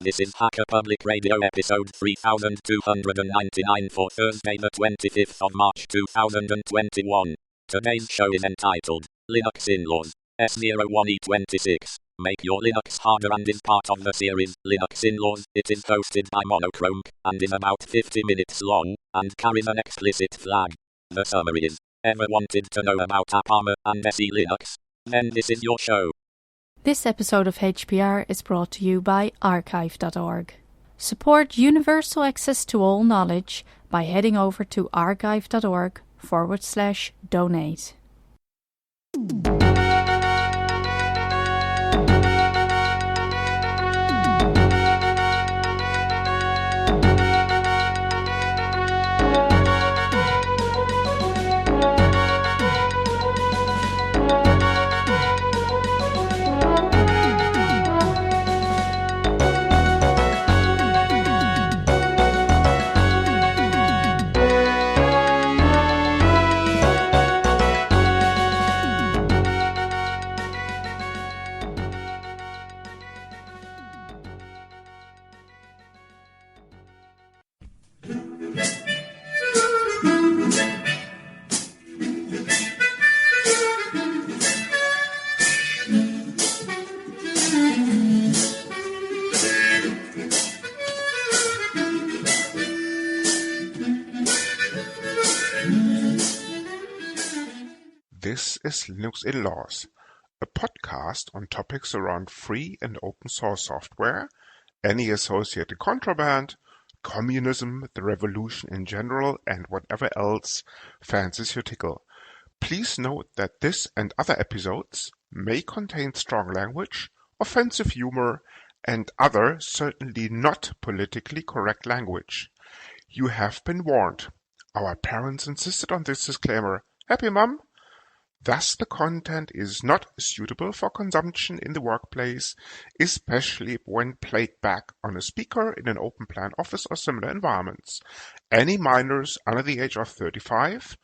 This is Hacker Public Radio episode 3299 for Thursday the 25th of March 2021. Today's show is entitled, Linux Inlaws S01E26. Make your Linux harder and is part of the series, Linux Inlaws. It is hosted by Monochrome, and is about 50 minutes long, and carries an explicit flag. The summary is, ever wanted to know about AppArmor and SELinux? Then this is your show. This episode of HPR is brought to you by archive.org. Support universal access to all knowledge by heading over to archive.org/donate. This is Linux Inlaws, a podcast on topics around free and open source software, any associated contraband, communism, the revolution in general, and whatever else fancies your tickle. Please note that this and other episodes may contain strong language, offensive humor, and other certainly not politically correct language. You have been warned. Our parents insisted on this disclaimer. Happy, Mum? Thus, the content is not suitable for consumption in the workplace, especially when played back on a speaker in an open plan office or similar environments. Any minors under the age of 35,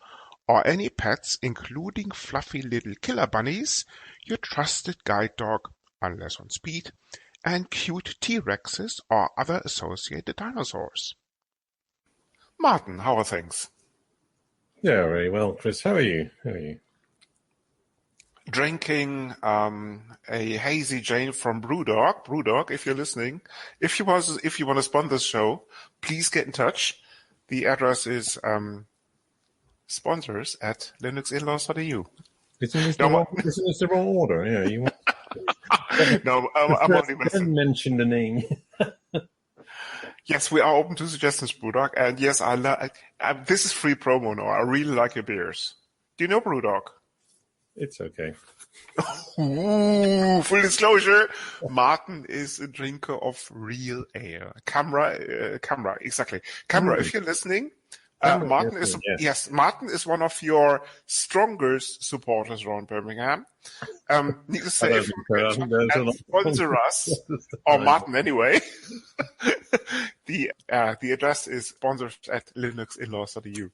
or any pets, including fluffy little killer bunnies, your trusted guide dog, unless on speed, and cute T-Rexes or other associated dinosaurs. Martin, how are things? Yeah, very well, Chris. How are you? Drinking a Hazy Jane from Brewdog. Brewdog, if you're listening, if you want to sponsor this show, please get in touch. The address is sponsors@linuxinlaws.eu. Isn't this the wrong order? Yeah, you want... No, I'm only messing. Don't mention the name. Yes, we are open to suggestions, Brewdog, and yes, this is free promo now. I really like your beers. Do you know Brewdog? It's okay. Ooh, full disclosure, Martin is a drinker of real ale. CAMRA, exactly. CAMRA, if you're listening, Martin is one of your strongest supporters around Birmingham. Need to say, if you sponsor us, or Martin anyway, the address is sponsors@linuxinlaws.eu.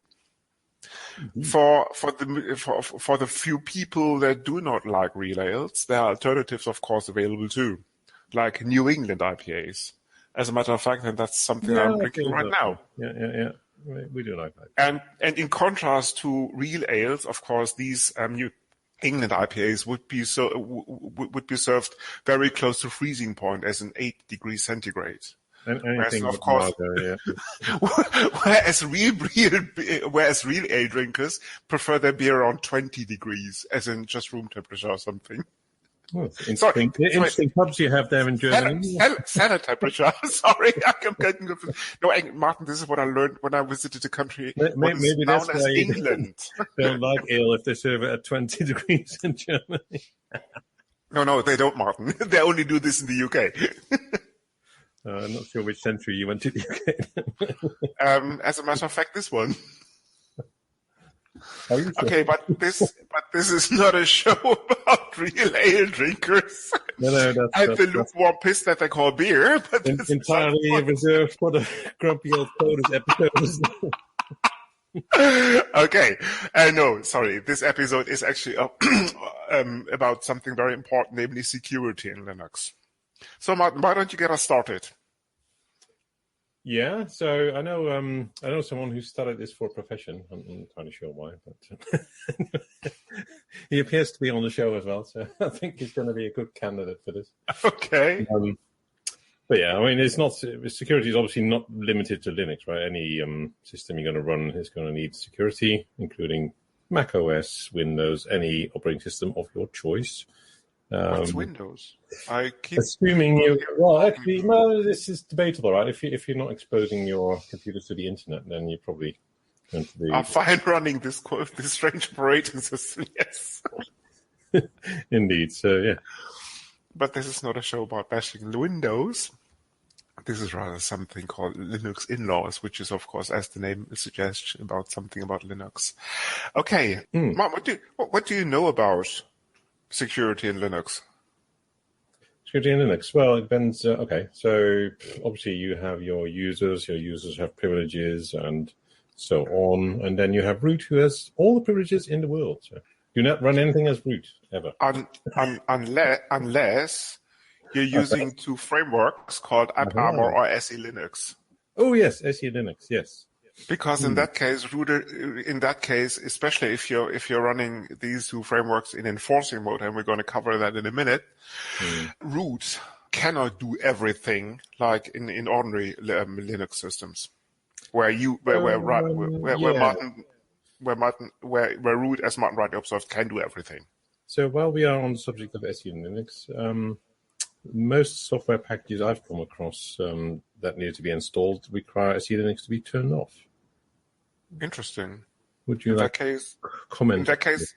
For the few people that do not like real ales, there are alternatives, of course, available too, like New England IPAs. As a matter of fact, and that's something I'm drinking right now. Yeah. We do like that. And in contrast to real ales, of course, these New England IPAs would be served very close to freezing point, as in 8 degrees centigrade. Anything of course, whereas real ale drinkers prefer their beer around 20 degrees, as in just room temperature or something. Well, interesting pubs you have there in Germany. Cellar temperature. Sorry, I'm getting confused. No, Martin, this is what I learned when I visited the country. Maybe that's known as why England. They don't like ale if they serve it at 20 degrees in Germany. No, they don't, Martin. They only do this in the UK. I'm not sure which century you went to the UK. As a matter of fact, this one. Sure? Okay, but this is not a show about real ale drinkers. No, and the lukewarm piss that they call beer. But entirely reserved for the grumpy old coders episodes. Okay. No, sorry. This episode is actually about something very important, namely security in Linux. So, Martin, why don't you get us started? Yeah, so I know someone who studied this for a profession. I'm not entirely sure why, but he appears to be on the show as well, so I think he's going to be a good candidate for this. Okay. But yeah, I mean, security is obviously not limited to Linux, right? Any system you're going to run is going to need security, including Mac OS, Windows, any operating system of your choice. What's Windows? I keep assuming this is debatable, right? If you're not exposing your computer to the internet, then you're probably going to be. I'm fine running this strange operating system. Yes. Indeed. So yeah. But this is not a show about bashing Windows. This is rather something called Linux Inlaws, which is, of course, as the name suggests, about something about Linux. Okay, Mark, what do you know about security in Linux? Security in Linux. Well, it depends. Okay, so obviously you have your users. Your users have privileges and so on, and then you have root, who has all the privileges in the world. So do not run anything as root ever, unless you're using two frameworks called AppArmor or SELinux. Oh yes, SELinux. Yes. Because in that case, especially if you're running these two frameworks in enforcing mode, and we're going to cover that in a minute, root cannot do everything like in ordinary Linux systems, where root, as Martin rightly observed, can do everything. So while we are on the subject of SELinux, most software packages I've come across that need to be installed require SELinux to be turned off. Interesting. Would you comment? In that case,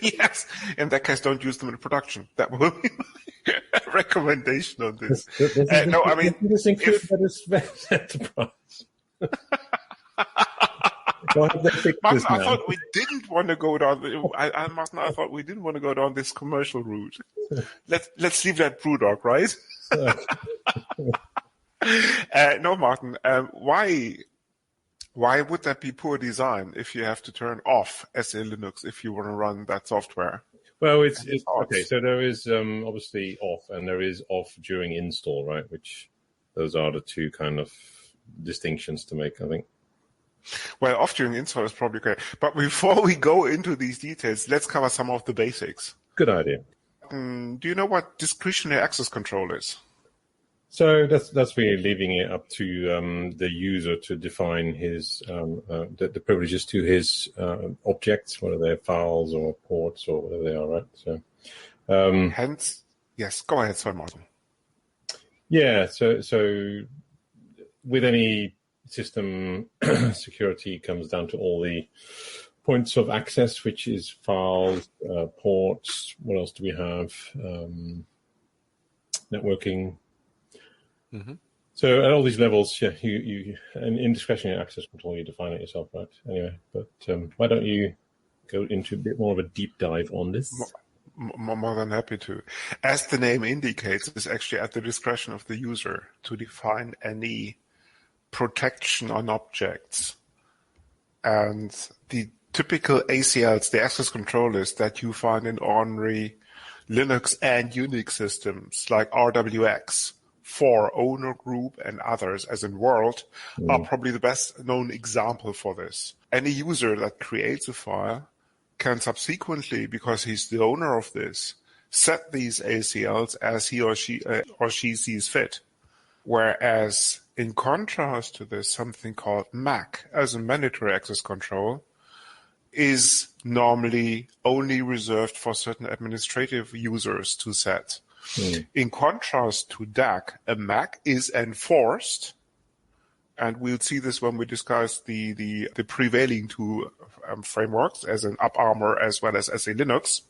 yes. In that case, don't use them in production. That will be my recommendation on this. No, I mean, this include that is enterprise. Martin, I thought we didn't want to go down. Martin, I thought we didn't want to go down this commercial route. Let's leave that BrewDog, right? No, Martin. Why would that be poor design if you have to turn off SELinux if you want to run that software? Well, it's okay. So there is obviously off, and there is off during install, right? Which those are the two kind of distinctions to make, I think. Well, off during install is probably great. But before we go into these details, let's cover some of the basics. Good idea. Do you know what discretionary access control is? So that's really leaving it up to the user to define his the privileges to his objects, whether they're files or ports or whatever they are, right? So, hence, yes. Go ahead, sorry, Martin. Yeah. So with any system, security comes down to all the points of access, which is files, ports. What else do we have? Networking. Mm-hmm. So at all these levels, yeah, you and in discretionary access control, you define it yourself, right? Anyway, but why don't you go into a bit more of a deep dive on this? More than happy to. As the name indicates, it's actually at the discretion of the user to define any protection on objects. And the typical ACLs, the access controllers that you find in ordinary Linux and Unix systems like RWX, for owner group and others, as in world, are probably the best known example for this. Any user that creates a file can subsequently, because he's the owner of this, set these ACLs as he or she sees fit. Whereas in contrast to this, something called MAC, as a mandatory access control, is normally only reserved for certain administrative users to set. In contrast to DAC, a MAC is enforced, and we'll see this when we discuss the prevailing two frameworks, as in AppArmor as well as SELinux,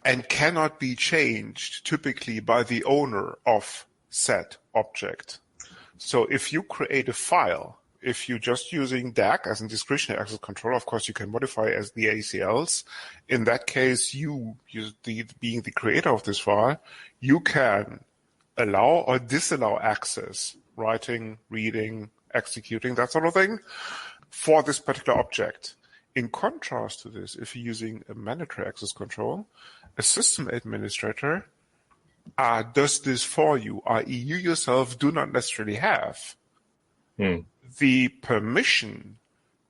and cannot be changed typically by the owner of said object. So if you create a file, if you're just using DAC as a discretionary access control, of course you can modify as the ACLs. In that case, being the creator of this file, you can allow or disallow access, writing, reading, executing, that sort of thing, for this particular object. In contrast to this, if you're using a mandatory access control, a system administrator does this for you, i.e. you yourself do not necessarily have the permission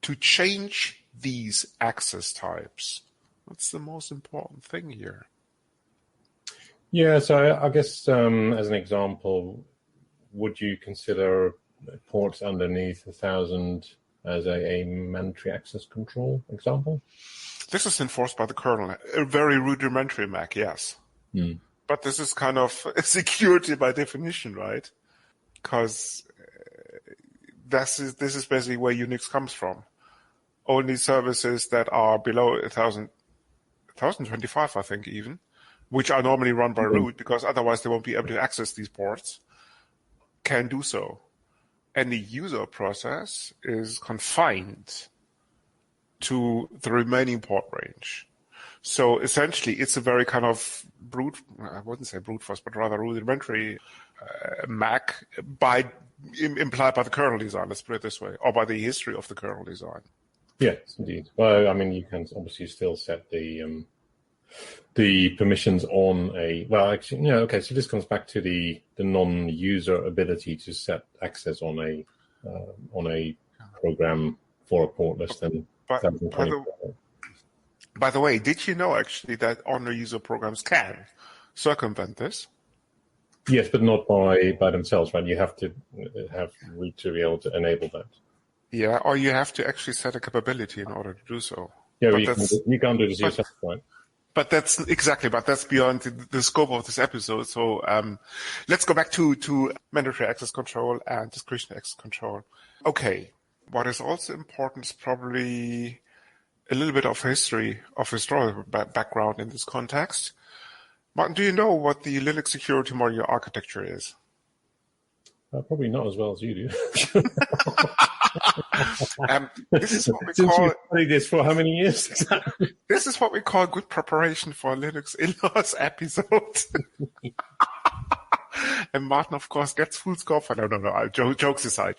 to change these access types. That's the most important thing here. Yeah, so I guess as an example, would you consider ports underneath 1,000 as a mandatory access control example? This is enforced by the kernel. A very rudimentary Mac, yes. But this is kind of security by definition, right? Because this is basically where Unix comes from. Only services that are below 1,025, I think, even, which are normally run by root, because otherwise they won't be able to access these ports, can do so. Any user process is confined to the remaining port range. So essentially, it's a very kind of I wouldn't say brute force, but rather rudimentary Mac implied by the kernel design, let's put it this way, or by the history of the kernel design. Yes, indeed. Well, I mean, you can obviously still set the permissions on a, well, actually, yeah, okay, so this comes back to the non-user ability to set access on a program for a port less than 1,020. By the way, did you know actually that on-user programs can circumvent this? Yes, but not by themselves, right? You have to have root to be able to enable that. Yeah, or you have to actually set a capability in order to do so. Yeah, you can't do this yourself, right? But that's beyond the scope of this episode. So let's go back to mandatory access control and discretionary access control. Okay, what is also important is probably a little bit of historical background in this context. Martin, do you know what the Linux security modular architecture is? Probably not as well as you do. This is what we Since call. You've studied this for how many years? This is what we call good preparation for a Linux Inlaws episode. And Martin, of course, gets full score for no. Jokes aside.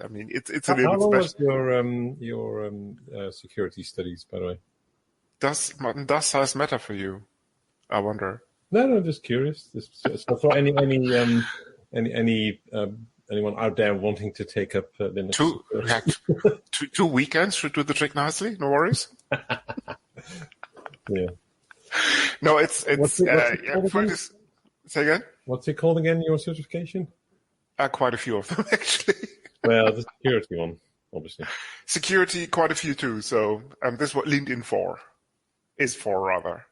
I mean, it's a little bit special. How long was your security studies, by the way? Does size matter for you? I wonder. No, just curious. So for anyone out there wanting to take up Linux, two weekends should do the trick nicely. No worries. Yeah. No, it's say again. What's it called again? Your certification? Quite a few of them actually. Well, the security one, obviously. Security, quite a few too. So this is what LinkedIn is for rather.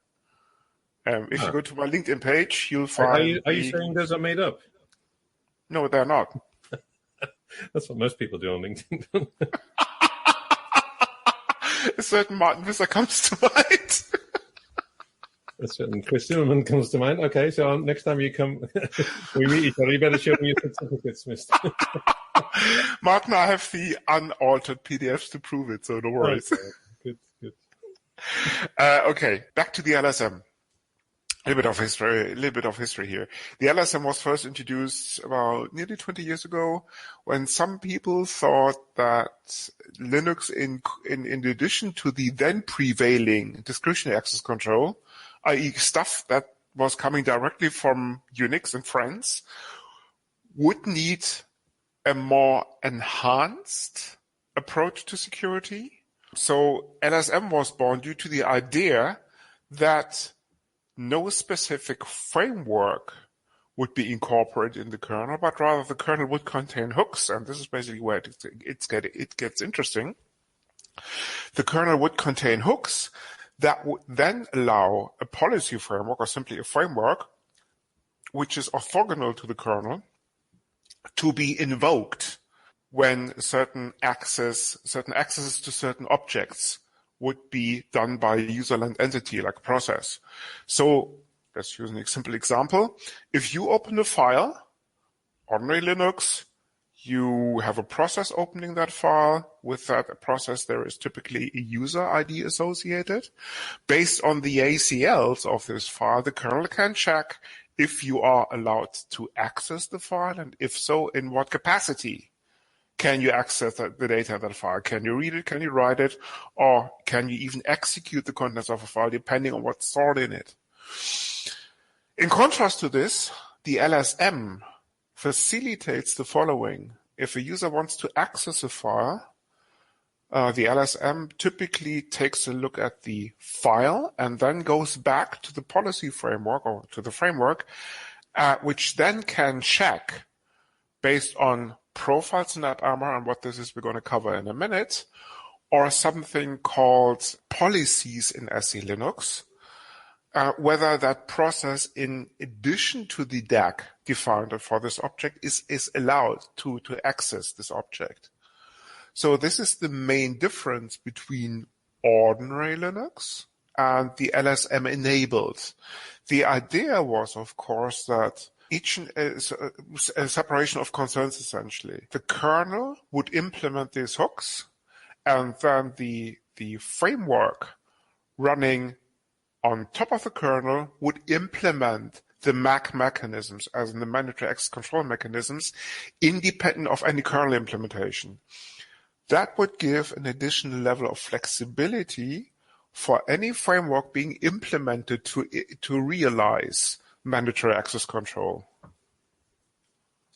If you go to my LinkedIn page, you'll find. Are you saying those are made up? No, they're not. That's what most people do on LinkedIn. A certain Martin Visser comes to mind. A certain Chris Zimmerman comes to mind. Okay, so next time you come, we meet each other, you better show me your certificates, mister. Martin, I have the unaltered PDFs to prove it, so no worries. Okay. Good. Okay, back to the LSM. A little bit of history here. The LSM was first introduced about nearly 20 years ago when some people thought that Linux, in addition to the then prevailing discretionary access control, i.e. stuff that was coming directly from Unix and friends, would need a more enhanced approach to security. So LSM was born due to the idea that no specific framework would be incorporated in the kernel, but rather the kernel would contain hooks, and this is basically where it gets interesting. The kernel would contain hooks that would then allow a policy framework, or simply a framework, which is orthogonal to the kernel, to be invoked when certain accesses to certain objects would be done by a userland entity, like a process. So let's use a simple example. If you open a file, ordinary Linux, you have a process opening that file. With that process, there is typically a user ID associated. Based on the ACLs of this file, the kernel can check if you are allowed to access the file, and if so, in what capacity. Can you access the data in that file? Can you read it? Can you write it? Or can you even execute the contents of a file depending on what's stored in it? In contrast to this, the LSM facilitates the following. If a user wants to access a file, the LSM typically takes a look at the file and then goes back to the policy framework or to the framework, which then can check based on profiles in AppArmor, and what this is we're going to cover in a minute, or something called policies in SELinux, whether that process, in addition to the DAG defined for this object, is allowed to access this object. So this is the main difference between ordinary Linux and the LSM enabled. The idea was, of course, that each a separation of concerns, essentially. The kernel would implement these hooks, and then the framework running on top of the kernel would implement the MAC mechanisms, as in the mandatory access control mechanisms, independent of any kernel implementation. That would give an additional level of flexibility for any framework being implemented to realize mandatory access control.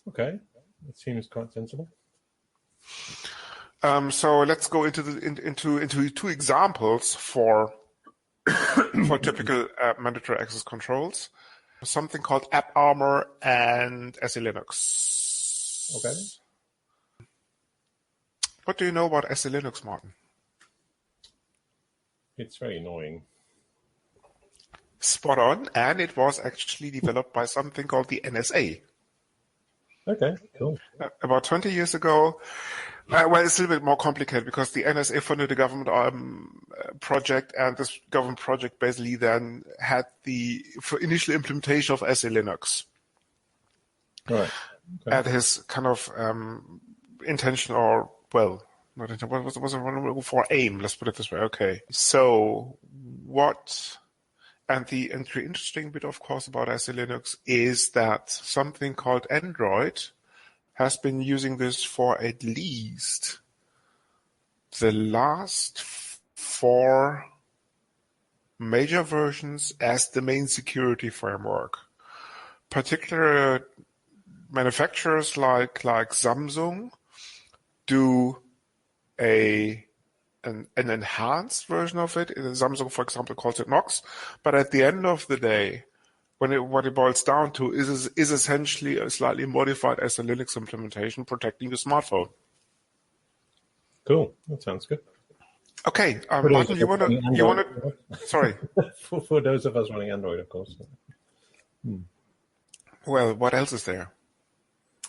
Okay, that seems quite sensible. So let's go into two examples for typical mandatory access controls. Something called AppArmor and SELinux. Okay. What do you know about SELinux, Martin? It's very annoying. Spot on, and it was actually developed by something called the NSA. Okay, cool. About 20 years ago. Well, it's a little bit more complicated because the NSA funded a government project, and this government project basically then had the initial implementation of SELinux. Right. Okay. At his kind of intention, or, well, not intention, what was it for? Aim, let's put it this way. Okay. So what... And the interesting bit, of course, about SELinux is that something called Android has been using this for at least the last 4 major versions as the main security framework. Particular manufacturers like Samsung do an enhanced version of it. Samsung, for example, calls it Knox. But at the end of the day, what it boils down to is essentially a slightly modified SELinux implementation protecting your smartphone. Cool. That sounds good. Okay, Martin, you want to? Sorry. for those of us running Android, of course. Well, what else is there?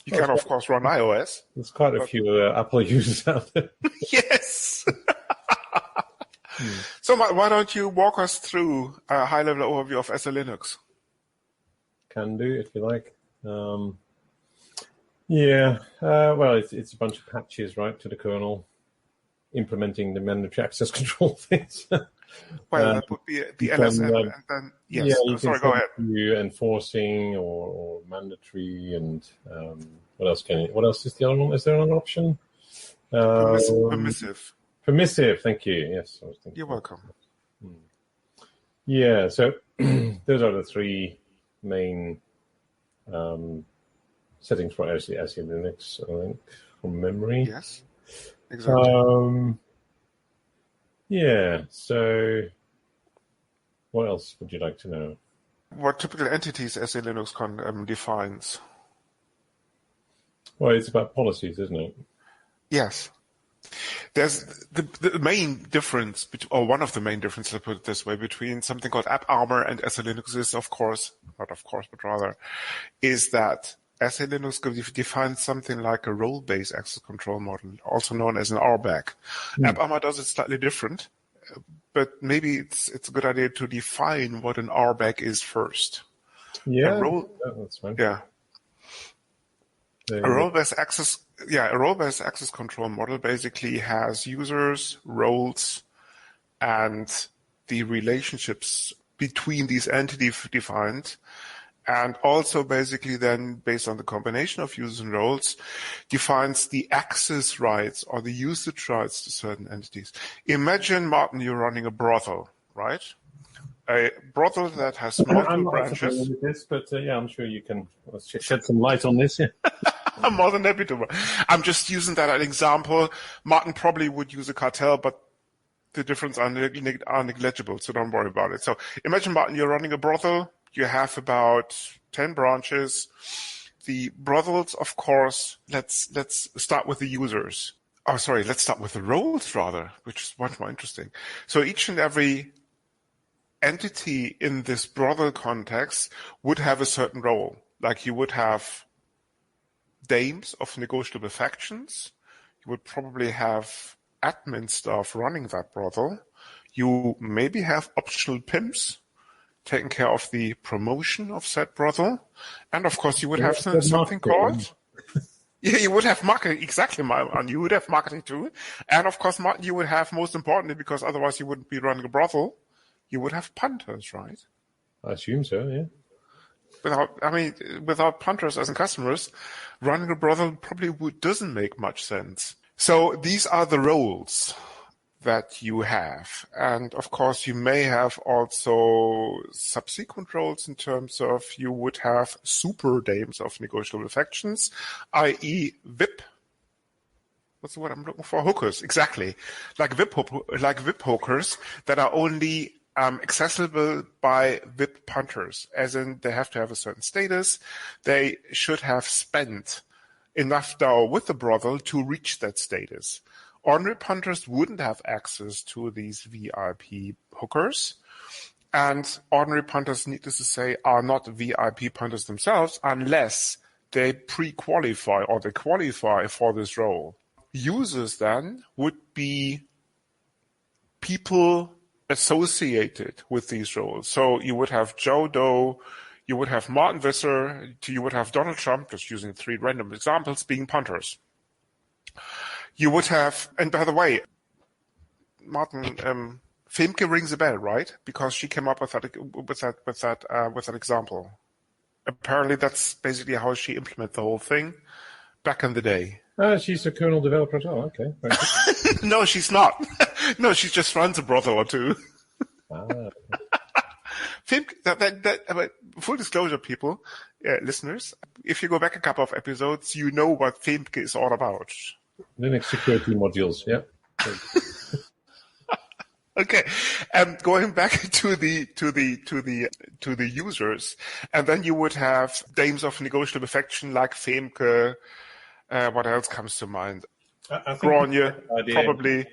You can, of course, run iOS. There's quite a few Apple users out there. Yes. So why don't you walk us through a high-level overview of SELinux? Can do, if you like. Well, it's a bunch of patches, right, to the kernel, implementing the mandatory access control things. Well, that would be the LSM, and then yes. Yeah, Sorry, go ahead. Enforcing or mandatory, and what else is the other one? Is there another option? Permissive. Permissive. Thank you. Yes, I was thinking. You're welcome. Yeah. So those are the 3 main settings for SELinux, I think, from memory. Yes. Exactly. Yeah. So, what else would you like to know? What typical entities SELinux defines? Well, it's about policies, isn't it? Yes. There's the main difference, or one of the main differences, let's put it this way, between something called AppArmor and SELinux is, is that SELinux defines something like a role-based access control model, also known as an RBAC. AppArmor does it slightly different, but maybe it's a good idea to define what an RBAC is first. Yeah, that's fine. Yeah. A role-based access control model basically has users, roles, and the relationships between these entities defined, and also basically then, based on the combination of users and roles, defines the access rights or the usage rights to certain entities. Imagine, Martin, you're running a brothel, right? a brothel that has I'm multiple not branches. familiar with this, but yeah, I'm sure you can shed some light on this. Yeah. I'm more than happy to. I'm just using that as an example. Martin probably would use a cartel, but the difference are negligible, so don't worry about it. So imagine, Martin, you're running a brothel. You have about 10 branches. The brothels, of course, let's start with the users. Oh, sorry, let's start with the roles, rather, which is much more interesting. So each and every entity in this brothel context would have a certain role. Like you would have dames of negotiable factions. You would probably have admin staff running that brothel. You maybe have optional pimps taking care of the promotion of said brothel. And of course, you would have something called... Yeah, you would have marketing, exactly, and you would have marketing too. And of course, you would have, most importantly, because otherwise you wouldn't be running a brothel, you would have punters, right? I assume so, yeah. Without punters as in customers, running a brothel probably doesn't make much sense. So these are the roles that you have. And of course, you may have also subsequent roles in terms of you would have super dames of negotiable factions, i.e. VIP. What's the word I'm looking for? Hookers, exactly. Like VIP hookers that are only accessible by VIP punters, as in they have to have a certain status. They should have spent enough dough with the brothel to reach that status. Ordinary punters wouldn't have access to these VIP hookers, and ordinary punters, needless to say, are not VIP punters themselves unless they pre-qualify or they qualify for this role. Users then would be people associated with these roles. So you would have Joe Doe, you would have Martin Visser, you would have Donald Trump, just using 3 random examples, being punters. You would have, and by the way, Martin, Femke rings a bell, right? Because she came up with that example. Apparently, that's basically how she implemented the whole thing back in the day. She's a kernel developer as well. Okay. No, she's not. No, she just runs a brothel or two. Femke, full disclosure, people, listeners, if you go back a couple of episodes, you know what Femke is all about. Linux security modules, yeah. Okay, going back to the users, and then you would have dames of negotiable faction like Femke. What else comes to mind? Gronje, probably.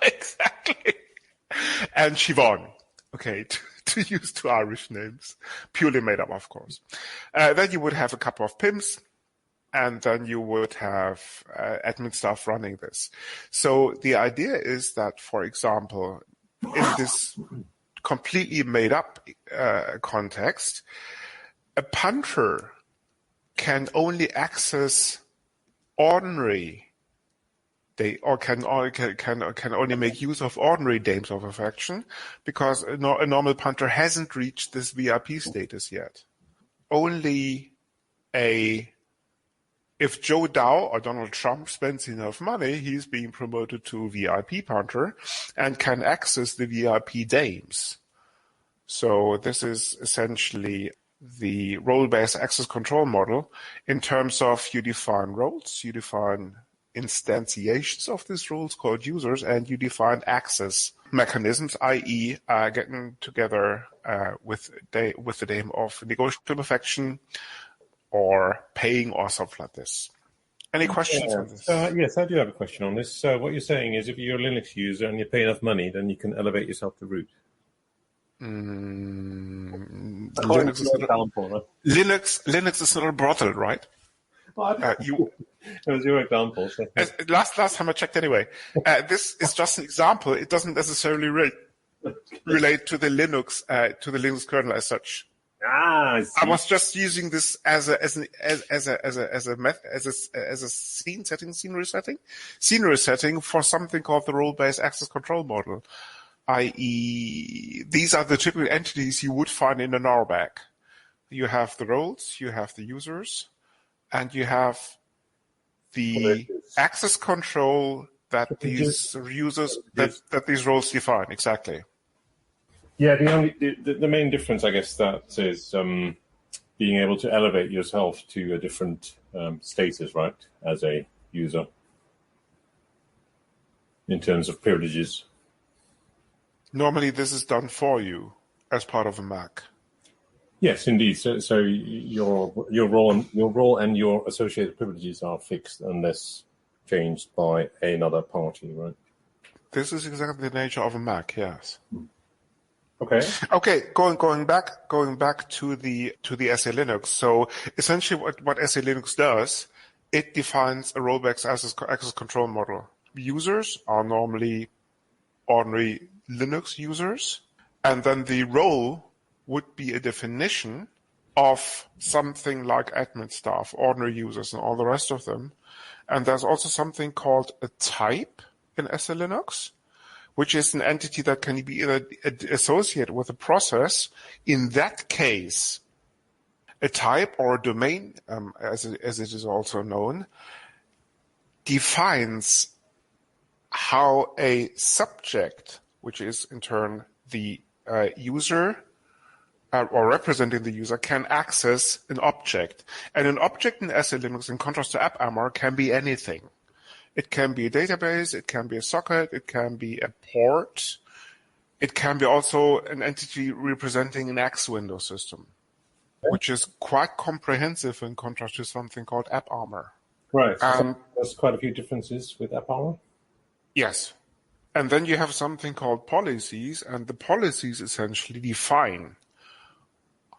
Exactly. And Siobhan. Okay, to use 2 Irish names, purely made up, of course. Then you would have a couple of pimps. And then you would have admin staff running this. So the idea is that, for example, in this completely made up context, a punter can only access ordinary, can only make use of ordinary dames of a faction because a normal punter hasn't reached this VIP status yet. Only if Joe Dow or Donald Trump spends enough money, he's being promoted to VIP punter and can access the VIP dames. So this is essentially the role-based access control model in terms of you define roles, you define instantiations of these roles called users, and you define access mechanisms, i.e. Getting together with the dame of negotiable faction or paying or something like this. Any questions on this? Yes, I do have a question on this. So what you're saying is if you're a Linux user and you pay enough money, then you can elevate yourself to root. Linux is not a brothel, right? Well, it was your example. So. Last time I checked anyway. This is just an example. It doesn't necessarily relate to the Linux kernel as such. I was just using this as a scenery setting for something called the role-based access control model, i.e. these are the typical entities you would find in an RBAC. You have the roles, you have the users, and you have the access control that these users that these roles define. Exactly. Yeah, the main difference, I guess, that is being able to elevate yourself to a different status, right, as a user, in terms of privileges. Normally, this is done for you as part of a Mac. Yes, indeed. So your role and your associated privileges are fixed unless changed by another party, right? This is exactly the nature of a Mac. Yes. Okay. Okay. Going back to the SELinux. So essentially, what SELinux does, it defines a rollback access control model. Users are normally ordinary Linux users, and then the role would be a definition of something like admin staff, ordinary users, and all the rest of them. And there's also something called a type in SELinux, which is an entity that can be either associated with a process. In that case, a type or a domain, as it is also known, defines how a subject, which is in turn the user or representing the user, can access an object. And an object in SELinux, in contrast to AppArmor, can be anything. It can be a database, it can be a socket, it can be a port, it can be also an entity representing an X window system, which is quite comprehensive in contrast to something called AppArmor. Right. So there's quite a few differences with AppArmor. Yes. And then you have something called policies, and the policies essentially define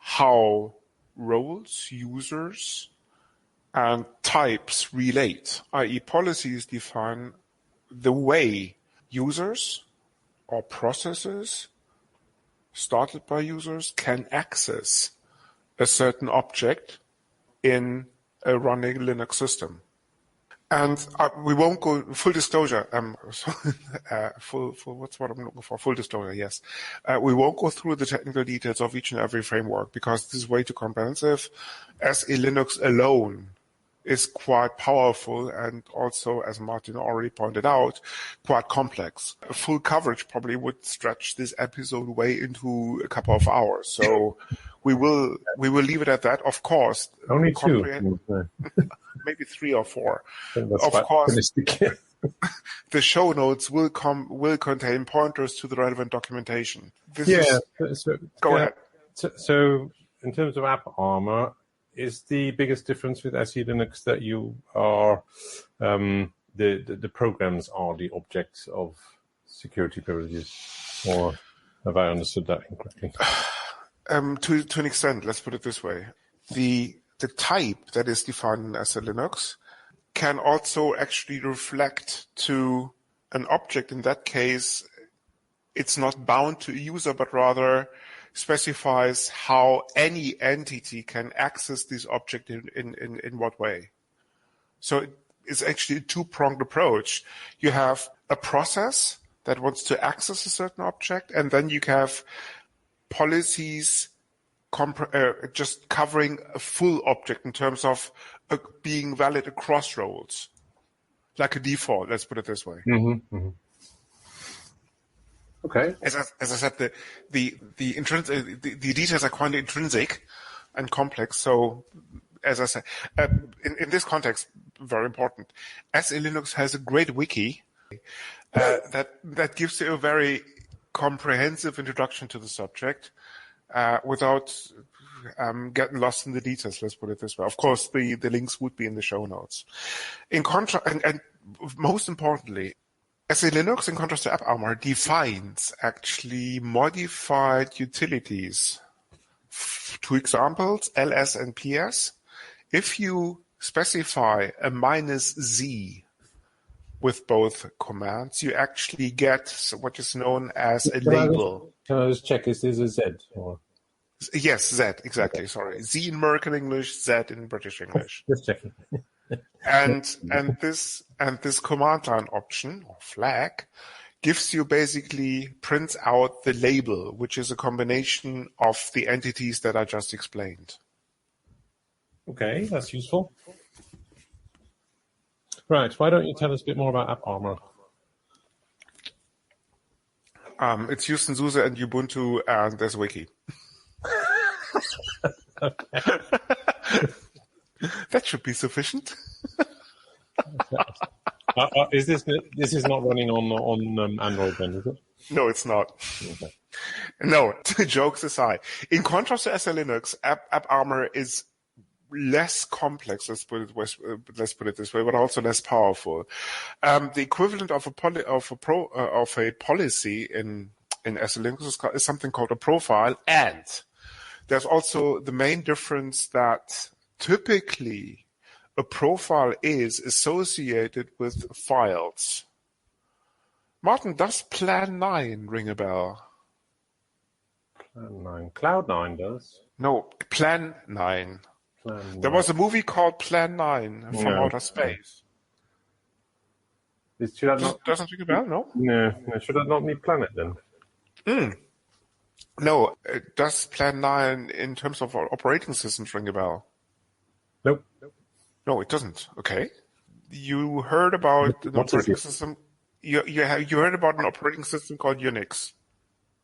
how roles, users, and types relate, i.e. policies define the way users or processes started by users can access a certain object in a running Linux system. And we won't go full disclosure. What's what I'm looking for? Full disclosure. Yes, we won't go through the technical details of each and every framework because this is way too comprehensive. SELinux alone is quite powerful and also, as Martin already pointed out, quite complex. A full coverage probably would stretch this episode way into a couple of hours. So we will leave it at that. Of course, only two. Maybe 3 or 4. Of course, the show notes will contain pointers to the relevant documentation. Go ahead. So, in terms of AppArmor, is the biggest difference with SELinux that you are the programs are the objects of security privileges, or have I understood that incorrectly? To an extent, let's put it this way: the type that is defined in SELinux can also actually reflect to an object. In that case, it's not bound to a user, but rather specifies how any entity can access this object in what way. So it's actually a two-pronged approach. You have a process that wants to access a certain object, and then you have policies just covering a full object in terms of being valid across roles, like a default. Let's put it this way. Mm-hmm, mm-hmm. Okay. As I said, the details are quite intrinsic and complex. So, as I said, in this context, very important. SELinux has a great wiki that gives you a very comprehensive introduction to the subject. Without getting lost in the details, let's put it this way. Of course, the links would be in the show notes. In contrast, and most importantly, SELinux, in contrast to AppArmor, defines actually modified utilities. 2 examples, ls and ps. If you specify a -z with both commands, you actually get what is known as a label. Can I just check, is this a Z? Or? Yes, Z, exactly. Okay. Sorry. Z in American English, Z in British English. Just checking. and this command line option, or flag, gives you basically, prints out the label, which is a combination of the entities that I just explained. Okay, that's useful. Right, why don't you tell us a bit more about AppArmor? It's used in SUSE and Ubuntu, and there's a wiki. That should be sufficient. Is this is not running on Android then, is it? No, it's not. Okay. No, jokes aside. In contrast to SELinux, AppArmor is less complex, let's put it this way, but also less powerful. The equivalent of a policy in SELinux is something called a profile, and there's also the main difference that typically a profile is associated with files. Martin, does Plan 9 ring a bell? Plan 9. Cloud 9 does. No, Plan 9. Plan There 9. was a movie called Plan 9 from outer space. Should that not? Doesn't ring a bell, no? No. Should that not be Planet then? No, does Plan 9 in terms of operating systems ring a bell? Nope. No, it doesn't. Okay. You heard about an operating system. You heard about an operating system called Unix.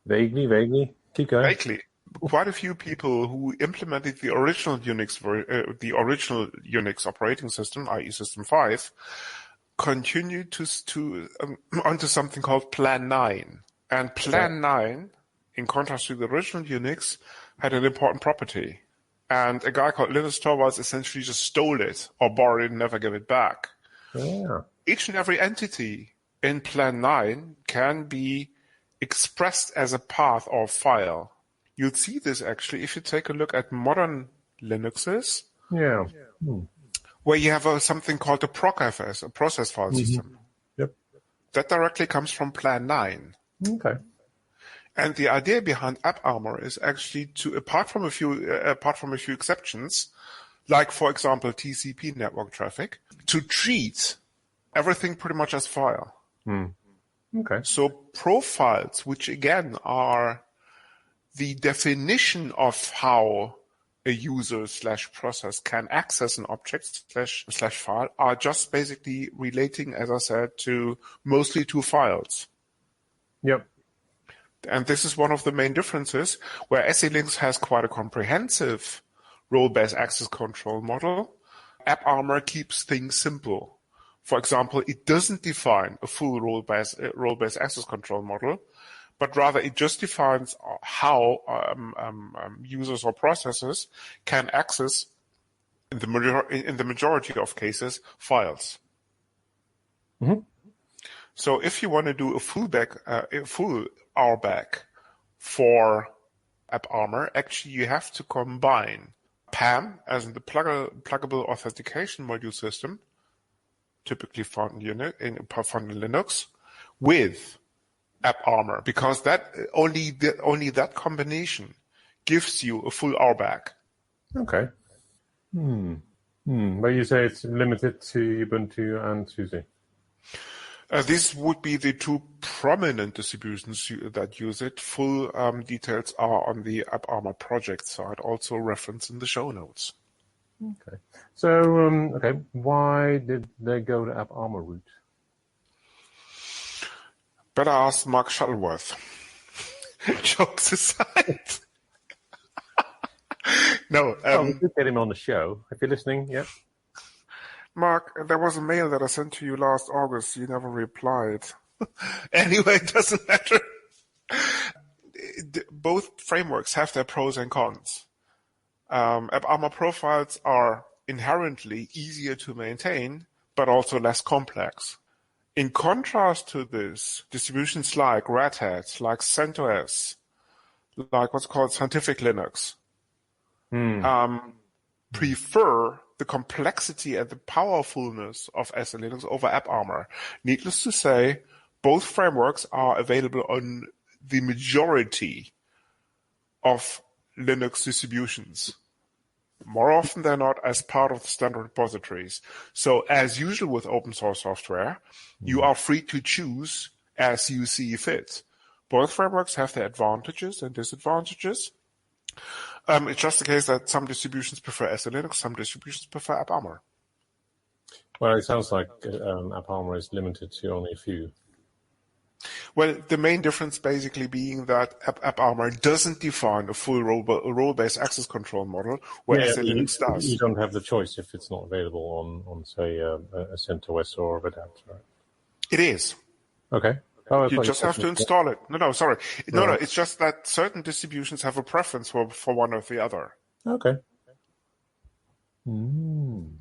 Vaguely. Keep going. Vaguely. Quite a few people who implemented the original Unix operating system, i.e. System 5, continued to onto something called Plan 9. And Plan 9, in contrast to the original Unix, had an important property. And a guy called Linus Torvalds essentially just stole it or borrowed it and never gave it back. Yeah. Each and every entity in Plan 9 can be expressed as a path or file. You'll see this actually if you take a look at modern Linuxes. Yeah. Where you have something called a procfs, a process file system. Yep. That directly comes from Plan 9. Okay. And the idea behind AppArmor is actually to, apart from a few exceptions, like for example TCP network traffic, to treat everything pretty much as file. Okay. So profiles, which again are the definition of how a user / process can access an object / file, are just basically relating, as I said, mostly to files. Yep. And this is one of the main differences, where SELinux has quite a comprehensive role-based access control model. AppArmor keeps things simple. For example, it doesn't define a full role-based access control model, but rather it just defines how users or processes can access, in the majority of cases, files. Mm-hmm. So if you want to do a full RBAC for AppArmor, actually you have to combine PAM, as in the pluggable authentication module system, typically found in Linux, with AppArmor, because that only that combination gives you a full RBAC. Okay. But you say it's limited to Ubuntu and SUSE. These would be the two prominent distributions that use it. Full details are on the AppArmor project side, also referenced in the show notes. Okay. So, why did they go the AppArmor route? Better ask Mark Shuttleworth. Jokes aside. No. We could get him on the show. If you're listening, yeah. Mark, there was a mail that I sent to you last August. You never replied. Anyway, it doesn't matter. Both frameworks have their pros and cons. AppArmor profiles are inherently easier to maintain, but also less complex. In contrast to this, distributions like Red Hat, like CentOS, like what's called Scientific Linux, prefer the complexity and the powerfulness of SELinux over AppArmor. Needless to say, both frameworks are available on the majority of Linux distributions. More often than not, as part of the standard repositories. So, as usual with open source software, you are free to choose as you see fit. Both frameworks have their advantages and disadvantages. It's just the case that some distributions prefer SELinux, some distributions prefer AppArmor. Well, it sounds like AppArmor is limited to only a few. Well, the main difference basically being that AppArmor doesn't define a full role-based access control model, whereas SELinux does. You don't have the choice if it's not available on say, a CentOS or Red Hat, right? It is. Okay. You just have to install it. No, sorry. No, it's just that certain distributions have a preference for one or the other. Okay. And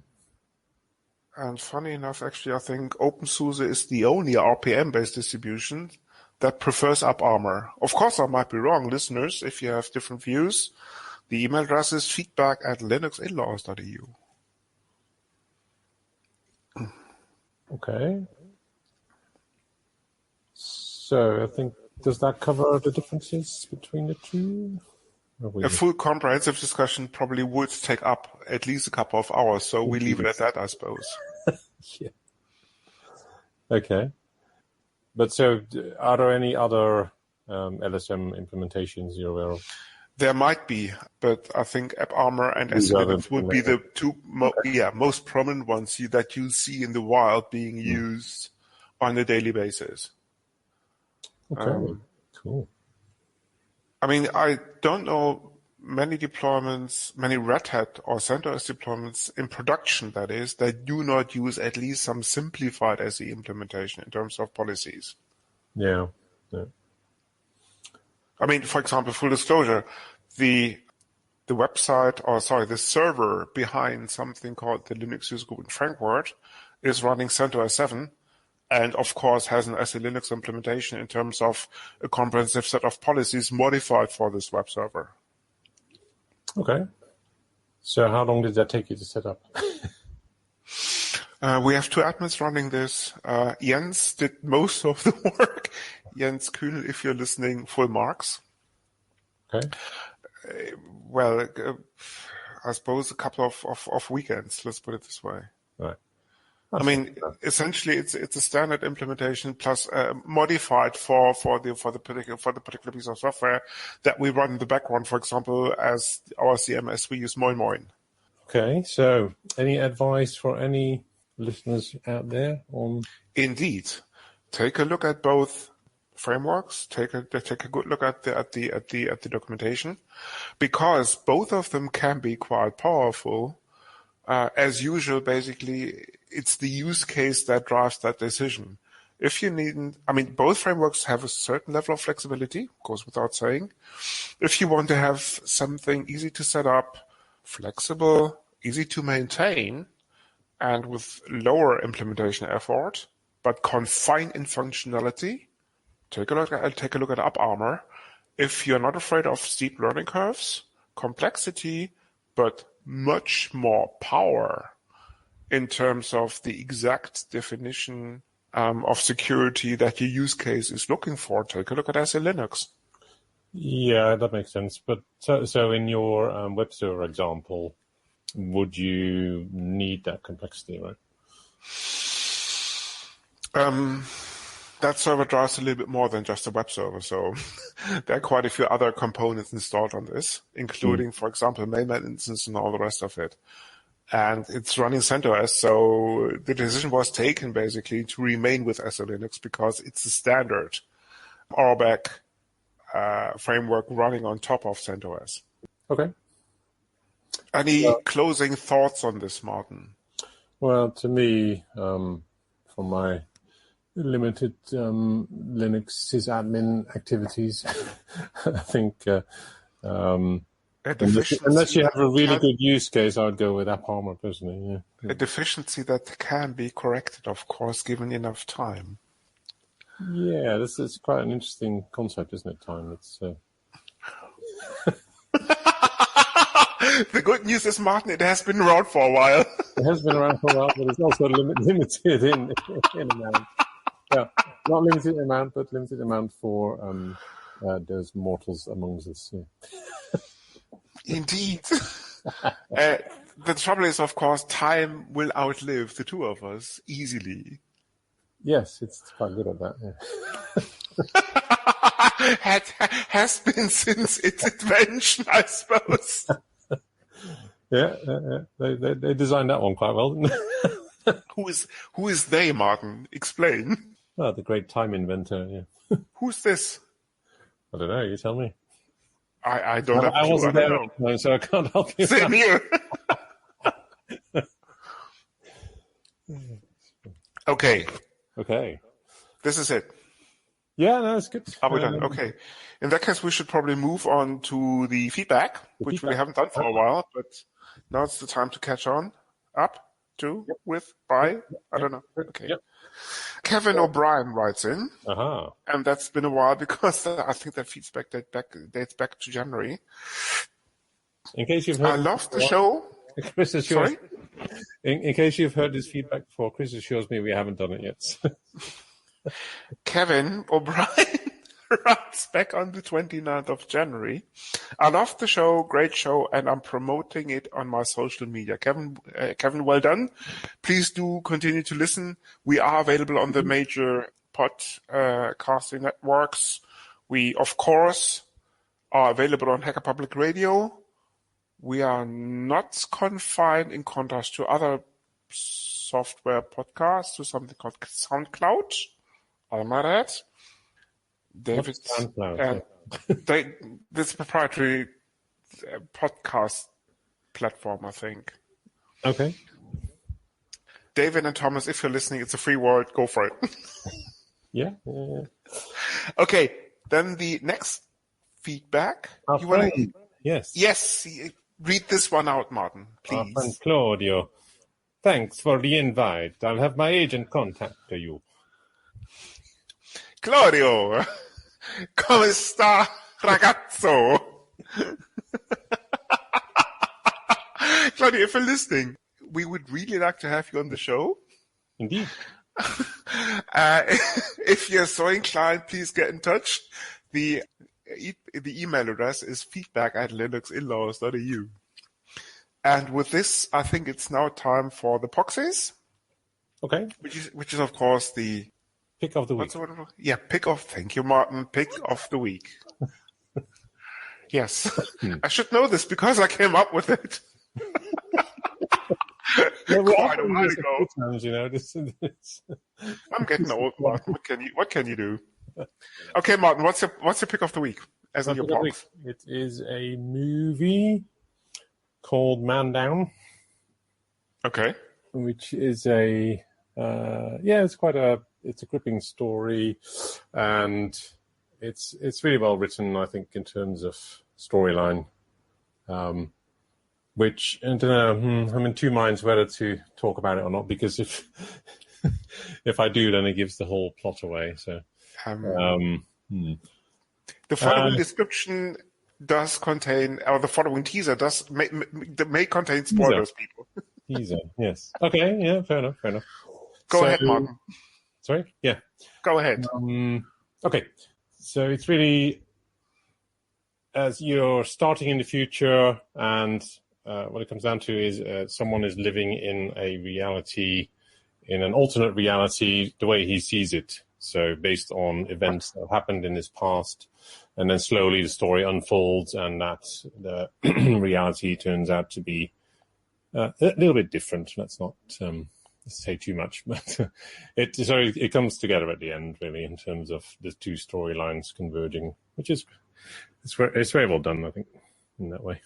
funny enough, actually, I think OpenSUSE is the only RPM-based distribution that prefers AppArmor. Of course, I might be wrong, listeners. If you have different views, the email address is feedback@linuxinlaws.eu. Okay. So I think, does that cover the differences between the two? A full comprehensive discussion probably would take up at least a couple of hours, so we leave it at that, I suppose. Yeah. Okay. But so, are there any other LSM implementations you're aware of? There might be, but I think AppArmor and SELinux would be the two most prominent ones that you see in the wild being used on a daily basis. Okay, cool. I mean, I don't know many deployments, many Red Hat or CentOS deployments in production, that is, that do not use at least some simplified SE implementation in terms of policies. Yeah. I mean, for example, full disclosure, the server behind something called the Linux User Group in Frankfurt is running CentOS 7. And of course has an SELinux implementation in terms of a comprehensive set of policies modified for this web server. Okay. So how long did that take you to set up? We have two admins running this. Jens did most of the work. Jens Kühnel, if you're listening, full marks. Okay. I suppose a couple of weekends, let's put it this way. Right. I mean, essentially, it's a standard implementation plus modified for the particular piece of software that we run in the background. For example, as our CMS, we use Moin Moin. Okay, so any advice for any listeners out there on? Indeed, take a look at both frameworks. Take a good look at the documentation, because both of them can be quite powerful. As usual, basically, it's the use case that drives that decision. If you both frameworks have a certain level of flexibility, goes without saying. If you want to have something easy to set up, flexible, easy to maintain, and with lower implementation effort, but confined in functionality, take a look at AppArmor. If you're not afraid of steep learning curves, complexity, but much more power in terms of the exact definition of security that your use case is looking for, take a look at SELinux. Yeah, that makes sense. But so in your web server example, would you need that complexity, right? That server drives a little bit more than just a web server, so there are quite a few other components installed on this, including, for example, mainnet instance and all the rest of it. And it's running CentOS, so the decision was taken basically to remain with SELinux because it's a standard RBAC framework running on top of CentOS. Okay. Any closing thoughts on this, Martin? Well, to me, from my limited Linux sysadmin activities, I think unless you have a really good use case, I'd go with AppArmor personally. Yeah. A deficiency that can be corrected, of course, given enough time. Yeah, this is quite an interesting concept, isn't it? Time. It's. The good news is, Martin, it has been around for a while. It has been around for a while, but it's also limited in amount. Yeah, not limited amount, but limited amount for those mortals amongst us. Yeah. Indeed. The trouble is, of course, time will outlive the two of us easily. Yes, it's quite good at that. Yeah. Has been since its invention, I suppose. Yeah. They designed that one quite well, didn't they? Who is they, Martin? Explain. Oh, the great time inventor. Yeah. Who's this? I don't know. You tell me. I don't have a I clue. wasn't I there don't at the time, so I can't help you. know. Same here. Okay. Okay. This is it. Yeah, no, it's good. Are we done? Okay. In that case, we should probably move on to the feedback, which we haven't done for a while, but now it's the time to catch on up to, with, by, I don't know. Okay. Yep. Kevin O'Brien writes in, Aha. and that's been a while because I think that feedback dates back to January. In case you've heard, I love the show. Chris assures. Sorry? In case you've heard this feedback before, Chris assures me we haven't done it yet. Kevin O'Brien writes back on the 29th of January. I love the show, great show, and I'm promoting it on my social media. Kevin, well done. Please do continue to listen. We are available on the major podcasting networks. We, of course, are available on Hacker Public Radio. We are not confined, in contrast to other software podcasts, to something called SoundCloud. AppArmor. David, this proprietary podcast platform, I think. Okay. David and Thomas, if you're listening, it's a free word. Go for it. Yeah. Okay, then the next feedback. Yes. Read this one out, Martin, please. Our friend Claudio. Thanks for the invite. I'll have my agent contact you. Claudio, come sta, ragazzo? Claudio, if you're listening, we would really like to have you on the show. Indeed. If you're so inclined, please get in touch. The email address is feedback@linuxinlaws.eu. And with this, I think it's now time for the proxies. Okay. Which is of course the pick of the week. Yeah, thank you, Martin. Pick of the week. Yes. I should know this because I came up with it. Quite a while ago. Times, I'm getting old, Martin. What can you do? Okay, Martin, what's your pick of the week? As in your box? It is a movie called Man Down. Okay. Which is it's a gripping story, and it's really well written, I think, in terms of storyline. Which, I don't know, I'm in two minds whether to talk about it or not, because if I do, then it gives the whole plot away. So, the following description does contain, or the following teaser may contain spoilers, people. Teaser, yes. Okay, yeah, fair enough. Go ahead, Martin. Sorry? Yeah. Go ahead. Okay, so it's really, as you're starting in the future, and what it comes down to is someone is living in an alternate reality, the way he sees it. So based on events that have happened in his past, and then slowly the story unfolds, and that the reality turns out to be a little bit different. Let's not say too much, but it comes together at the end, really, in terms of the two storylines converging, which is it's very well done, I think, in that way.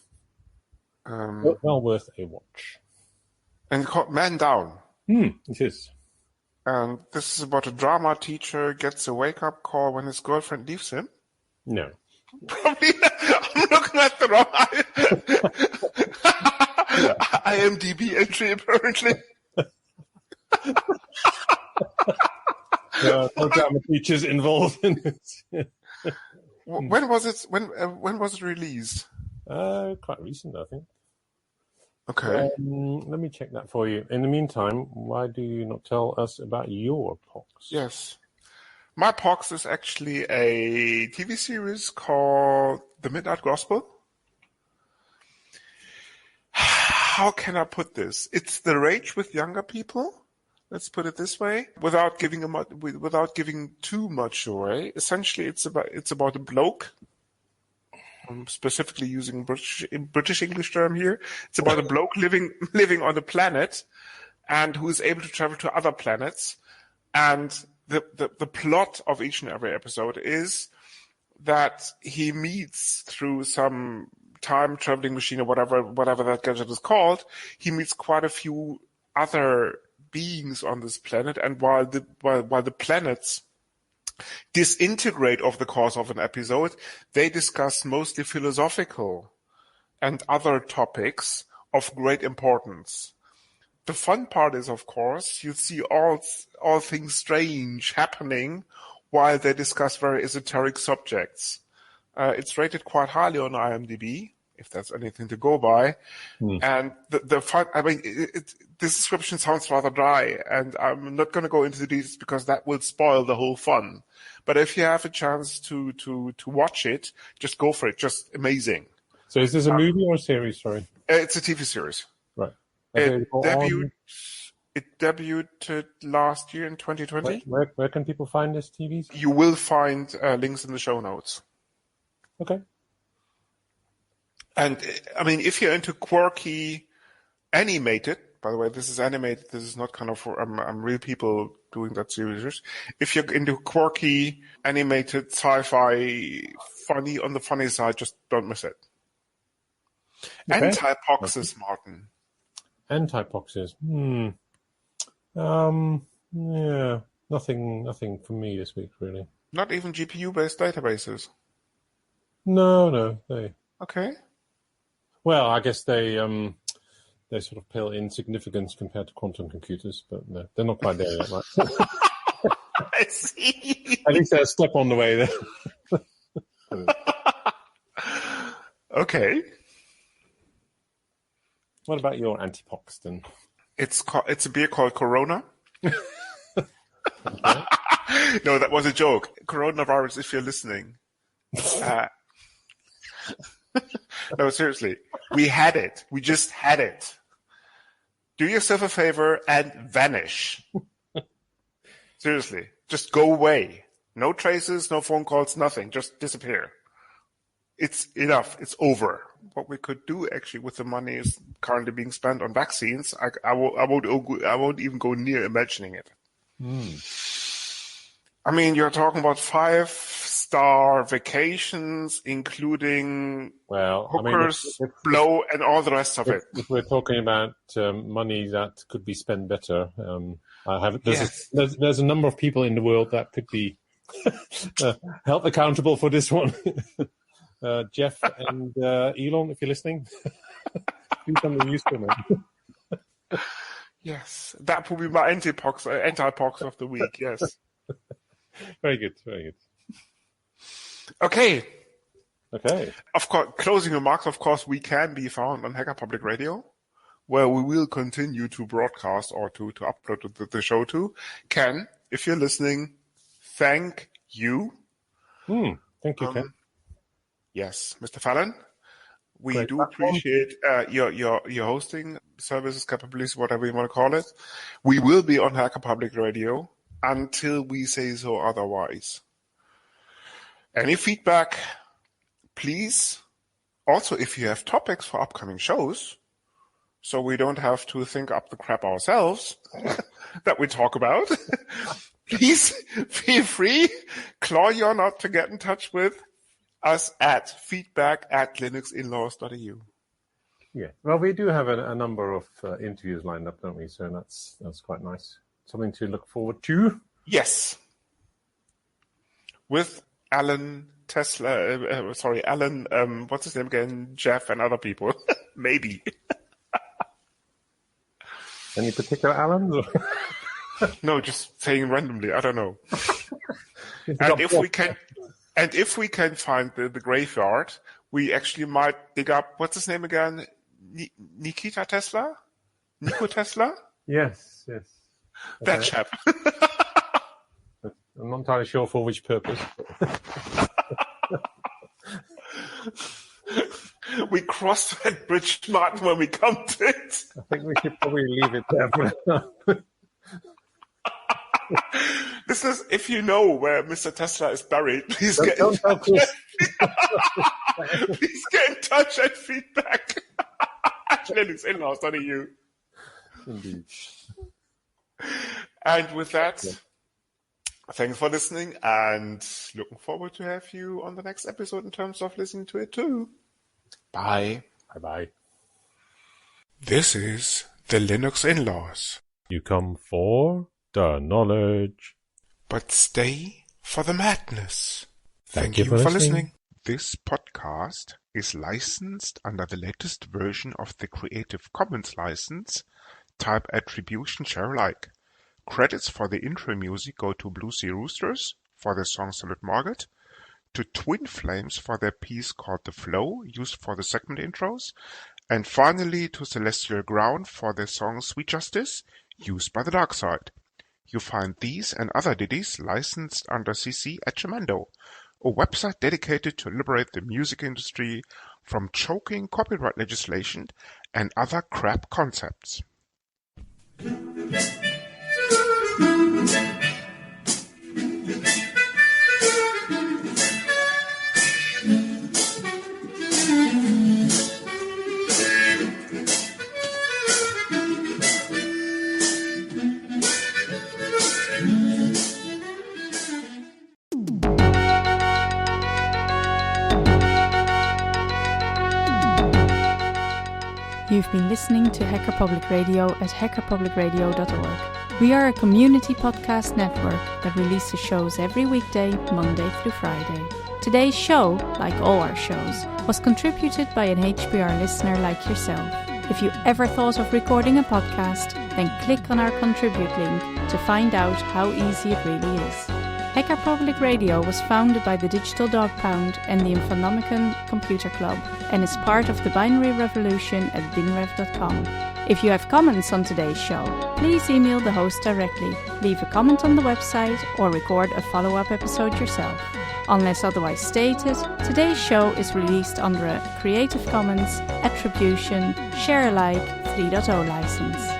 Well worth a watch. And called Man Down. It is. And this is about a drama teacher gets a wake-up call when his girlfriend leaves him. No. Probably. I'm looking at the wrong IMDb entry, apparently. No drama teachers involved in it. When was it? When was it released? Quite recent, I think. Okay. Let me check that for you. In the meantime, why do you not tell us about your pox? Yes. My pox is actually a TV series called The Midnight Gospel. How can I put this? It's the rage with younger people. Let's put it this way, without giving too much away. Essentially, it's about a bloke. I'm specifically using British English term here. It's about a bloke living on a planet, and who is able to travel to other planets. And the plot of each and every episode is that he meets through some time traveling machine or whatever that gadget is called. He meets quite a few other beings on this planet, and while the planets disintegrate over the course of an episode, they discuss mostly philosophical and other topics of great importance. The fun part is, of course, you see all things strange happening while they discuss very esoteric subjects. It's rated quite highly on IMDb, if that's anything to go by. And the fun, I mean, this description sounds rather dry, and I'm not going to go into the details because that will spoil the whole fun. But if you have a chance to watch it, just go for it. Just amazing. So is this a movie or a series? Sorry. It's a TV series. Right. It debuted last year in 2020. Where can people find this TV? You will find links in the show notes. Okay. And I mean, if you're into quirky animated, by the way, this is animated. This is not kind of I'm real people doing that series. If you're into quirky animated sci-fi, funny on the funny side, just don't miss it. Okay. Anti-hypoxis, Martin. Anti-hypoxis. Yeah. Nothing for me this week, really. Not even GPU-based databases. No. Okay. Well, I guess they sort of pale in significance compared to quantum computers, but no, they're not quite there yet, right? I see. At least they're a step on the way there. Okay. What about your antipox then? It's a beer called Corona. No, that was a joke. Coronavirus, if you're listening. No, seriously. We had it. We just had it. Do yourself a favor and vanish. Seriously. Just go away. No traces, no phone calls, nothing. Just disappear. It's enough. It's over. What we could do actually with the money is currently being spent on vaccines. I won't even go near imagining it. I mean, you're talking about 5-star vacations, including hookers, blow, and all the rest of it. If we're talking about money that could be spent better, there's a number of people in the world that could be held accountable for this one. Jeff and Elon, if you're listening, do something useful, man. Yes, that will be my anti-pox of the week. Yes. Very good. Okay. Okay. Of course, closing remarks. Of course, we can be found on Hacker Public Radio, where we will continue to broadcast or to upload the show to. Ken, if you're listening, thank you. Thank you, Ken. Yes, Mr. Fallon. We Great do platform. appreciate your hosting services, capabilities, whatever you want to call it. We will be on Hacker Public Radio until we say so otherwise. Any feedback, please. Also, if you have topics for upcoming shows, so we don't have to think up the crap ourselves that we talk about, please feel free, claw your knot to get in touch with us at feedback@linuxinlaws.eu. Yeah. Well, we do have a number of interviews lined up, don't we? So that's quite nice. Something to look forward to. Yes. With Alan Tesla, what's his name again? Jeff and other people. Maybe. Any particular Alans? No, just saying randomly. I don't know. And if we can find the graveyard, we actually might dig up, what's his name again? Nikita Tesla? Nico Tesla? Yes. That chap. I'm not entirely sure for which purpose. We cross that bridge, Martin, when we come to it. I think we should probably leave it there for now. This is, if you know where Mr. Tesla is buried, please get in touch. Please get in touch and feedback. linuxinlaws.eu. Indeed. And with that, Thanks for listening, and looking forward to have you on the next episode in terms of listening to it too. Bye. Bye-bye. This is the Linux In-Laws. You come for the knowledge, but stay for the madness. Thank you for listening. This podcast is licensed under the latest version of the Creative Commons license, type Attribution Share Alike. Credits for the intro music go to Blue Sea Roosters for their song Solid Market, to Twin Flames for their piece called The Flow, used for the segment intros, and finally to Celestial Ground for their song Sweet Justice, used by the Dark Side. You find these and other ditties licensed under CC at Jamendo, a website dedicated to liberate the music industry from choking copyright legislation and other crap concepts. You've been listening to Hacker Public Radio at hackerpublicradio.org. We are a community podcast network that releases shows every weekday, Monday through Friday. Today's show, like all our shows, was contributed by an HPR listener like yourself. If you ever thought of recording a podcast, then click on our contribute link to find out how easy it really is. Hacker Public Radio was founded by the Digital Dog Pound and the Infonomicon Computer Club and is part of the binary revolution at binrev.com. If you have comments on today's show, please email the host directly, leave a comment on the website, or record a follow-up episode yourself. Unless otherwise stated, today's show is released under a Creative Commons Attribution Share Alike 3.0 license.